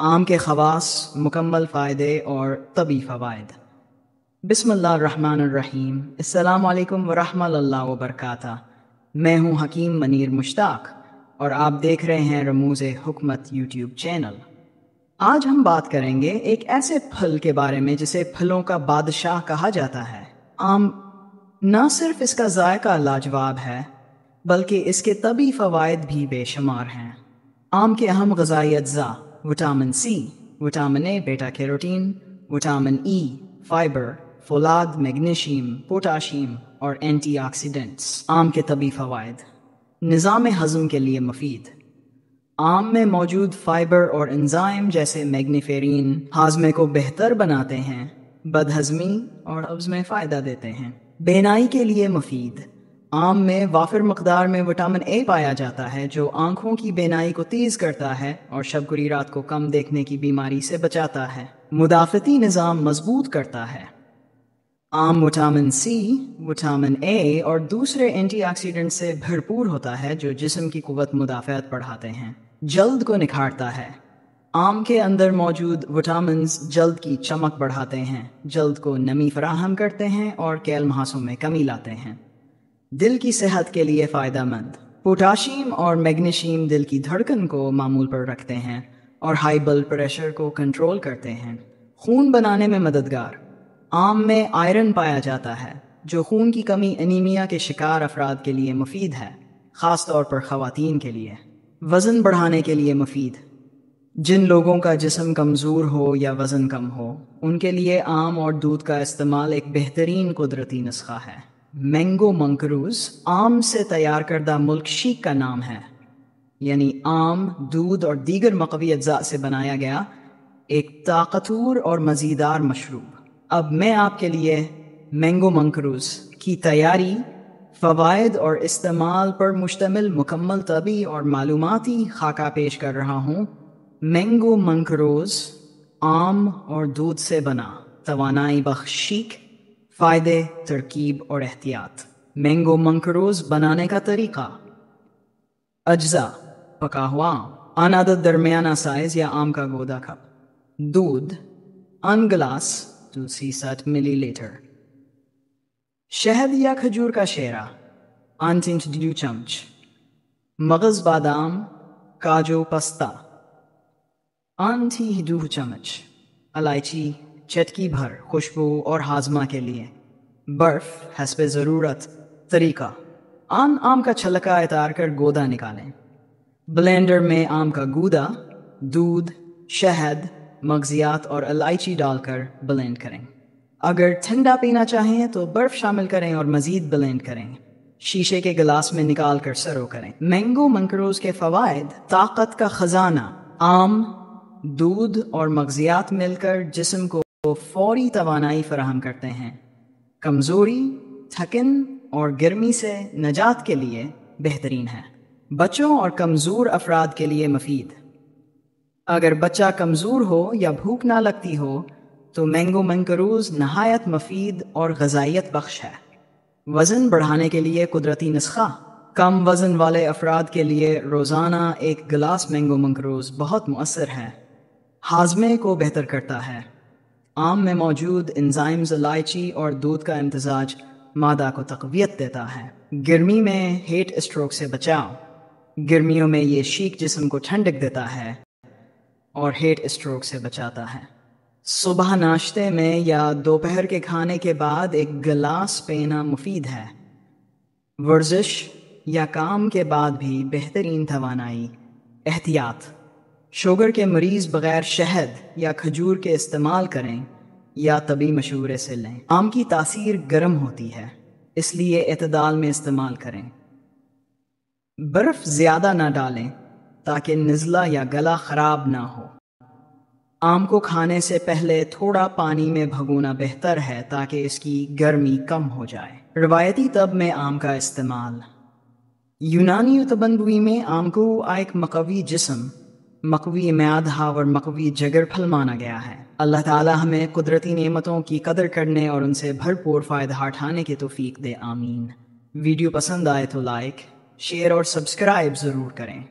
आम के ख़वास, मुकम्मल फ़ायदे और तबी फ़वाइद। बिस्मिल्लाहिर्रहमानिर्रहीम। अस्सलामु अलैकुम वरहमतुल्लाहि वबरकातुहू। मैं हूँ हकीम मनीर मुश्ताक और आप देख रहे हैं रमूज़े हुकमत यूट्यूब चैनल। आज हम बात करेंगे एक ऐसे फल के बारे में जिसे फलों का बादशाह कहा जाता है। आम न सिर्फ इसका जायका लाजवाब है बल्कि इसके तबी फ़वाइद भी बेशुमार हैं। आम के अहम ग़िज़ाई अज्जा vitamin C, vitamin A, beta carotene, vitamin E, fibre, फोलाद, मैग्नीशियम, पोटाशियम और एंटीऑक्सीडेंट्स। आम के तबी फ़वाइद। निज़ाम हज़म के लिए मुफीद। आम में मौजूद फाइबर और एंजाइम जैसे मैग्नीफेरिन हाजमे को बेहतर बनाते हैं, बदहज़मी और कब्ज़ में फ़ायदा देते हैं। बेनाई के लिए मुफीद। आम में वाफिर मकदार में विटामिन ए पाया जाता है जो आँखों की बेनाई को तेज़ करता है और शब रात को कम देखने की बीमारी से बचाता है। मुदाफ़ती निज़ाम मजबूत करता है। आम विटामिन सी, विटामिन ए और दूसरे एंटीऑक्सीडेंट से भरपूर होता है जो जिस्म की कुव्वत मुदाफ़अत बढ़ाते हैं, जल्द को निखारता है। आम के अंदर मौजूद विटामिन्स जल्द की चमक बढ़ाते हैं, जल्द को नमी फराहम करते हैं और कैल महासों में कमी लाते हैं। दिल की सेहत के लिए फ़ायदेमंद। पोटाशियम और मैग्नीशियम दिल की धड़कन को मामूल पर रखते हैं और हाई ब्लड प्रेशर को कंट्रोल करते हैं। खून बनाने में मददगार। आम में आयरन पाया जाता है जो खून की कमी एनीमिया के शिकार अफराद के लिए मुफीद है, ख़ास तौर पर ख़वातीन के लिए। वज़न बढ़ाने के लिए मुफीद। जिन लोगों का जिस्म कमज़ोर हो या वज़न कम हो उनके लिए आम और दूध का इस्तेमाल एक बेहतरीन कुदरती नुस्खा है। मैंगो मंकरूज़ आम से तैयार करदा मुल्क शीक का नाम है, यानी आम, दूध और दीगर मक़वी अज्जा से बनाया गया एक ताकतवर और मज़ेदार मशरूब। अब मैं आपके लिए मैंगो मंकरूज़ की तैयारी, फ़वाइद और इस्तेमाल पर मुश्तमिल मुकम्मल तबी और मालूमाती खाका पेश कर रहा हूँ। मैंगो मंकरूज़ आम और दूध से बना तवानाई बख्श शीक, फ़ायदे, तरकीब और एहतियात। मैंगो मंकरूज़ बनाने का तरीक़ा। अज्जा: पका हुआ आम, अनादत दरमियाना साइज़ या आम का गोदा कप। दूध अन गिलास 260 मिलीलीटर। शहद या खजूर का शेरा 1 चम्मच। मगज़ बादाम, काजू, पस्ता 2 चम्मच। इलायची चटकी भर खुशबू और हाजमा के लिए। बर्फ़ हस्बे ज़रूरत। तरीका: आम का छलका उतार कर गोदा निकालें। ब्लेंडर में आम का गूदा, दूध, शहद, मगज़ियात और इलायची डालकर ब्लेंड करें। अगर ठंडा पीना चाहें तो बर्फ़ शामिल करें और मज़ीद ब्लेंड करें। शीशे के गिलास में निकाल कर सर्व करें। मैंगो मंकरूज़ के फ़वाइद। ताकत का ख़जाना। आम, दूध और मगज़ियात मिलकर जिस्म को फ़ौरी तवानाई फराहम करते हैं। कमज़ोरी, थकन और गर्मी से निजात के लिए बेहतरीन है। बच्चों और कमज़ोर अफराद के लिए मुफीद। अगर बच्चा कमज़ोर हो या भूख ना लगती हो तो मैंगो मंकरूज़ नहायत मुफीद और ग़िज़ाइयत बख्श है। वज़न बढ़ाने के लिए कुदरती नुस्खा। कम वज़न वाले अफराद के लिए रोज़ाना एक गिलास मैंगो मंकरूज़ बहुत मुअस्सर है। हाजमे को बेहतर करता है। आम में मौजूद एंजाइम्स, इलायची और दूध का इम्तिजाज मादा को तक़वियत देता है। गर्मी में हीट स्ट्रोक से बचाव। गर्मियों में ये शीक जिस्म को ठंडक देता है और हीट स्ट्रोक से बचाता है। सुबह नाश्ते में या दोपहर के खाने के बाद एक गिलास पीना मुफीद है। वर्जिश या काम के बाद भी बेहतरीन तवानाई। एहतियात: शुगर के मरीज़ बग़ैर शहद या खजूर के इस्तेमाल करें या तबी मशवरे से लें। आम की तासीर गर्म होती है इसलिए एतदाल में इस्तेमाल करें। बर्फ़ ज़्यादा ना डालें ताकि नज़ला या गला ख़राब ना हो। आम को खाने से पहले थोड़ा पानी में भगोना बेहतर है ताकि इसकी गर्मी कम हो जाए। रवायती तब में आम का इस्तेमाल। यूनानी तबंदुई में आम को एक मक़वी जिस्म, मक़वी म्यादा और मक़वी जगर फल माना गया है। अल्लाह ताला हमें कुदरती नेमतों की कदर करने और उनसे भरपूर फ़ायदा उठाने की तौफ़ीक दे, आमीन। वीडियो पसंद आए तो लाइक, शेयर और सब्सक्राइब ज़रूर करें।